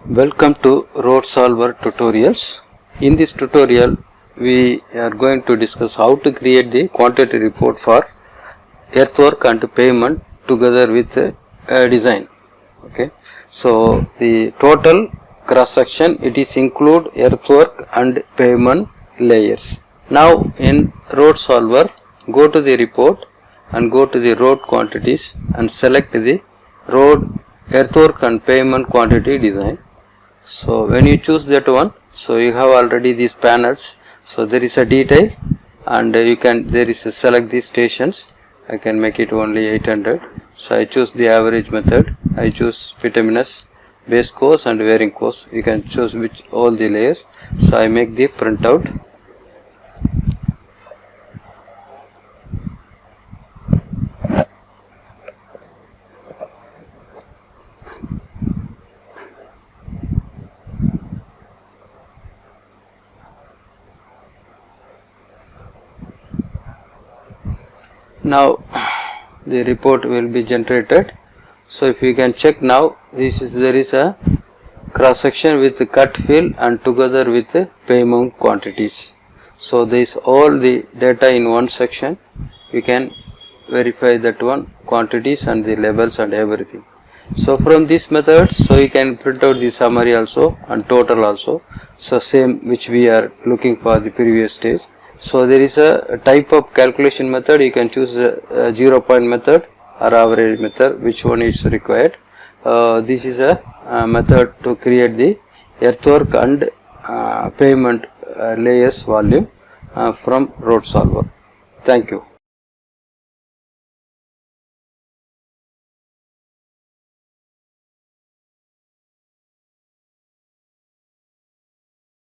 Welcome to Road Solver Tutorials. In this tutorial we are going to discuss how to create the quantity report for earthwork and pavement together with design. Okay, so the total cross section, it is include earthwork and pavement layers. Now in Road Solver, go to the report and go to the road quantities and select the road earthwork and pavement quantity design. So when you choose that one, so you have already these panels. So there is a detail and there is a select these stations. I can make it only 800. So I choose the average method. I choose bituminous, base course and wearing course. You can choose which all the layers. So I make the printout. Now the report will be generated. So if you can check now, there is a cross section with cut fill and together with pavement quantities. So there is all the data in one section. You can verify that one quantities and the labels and everything. So from this method, so you can print out the summary also and total also. So same which we are looking for the previous stage. So there is a type of calculation method. You can choose a 0 point method or average method, which one is required. This is a method to create the earthwork and pavement layers volume from Road Solver. Thank you.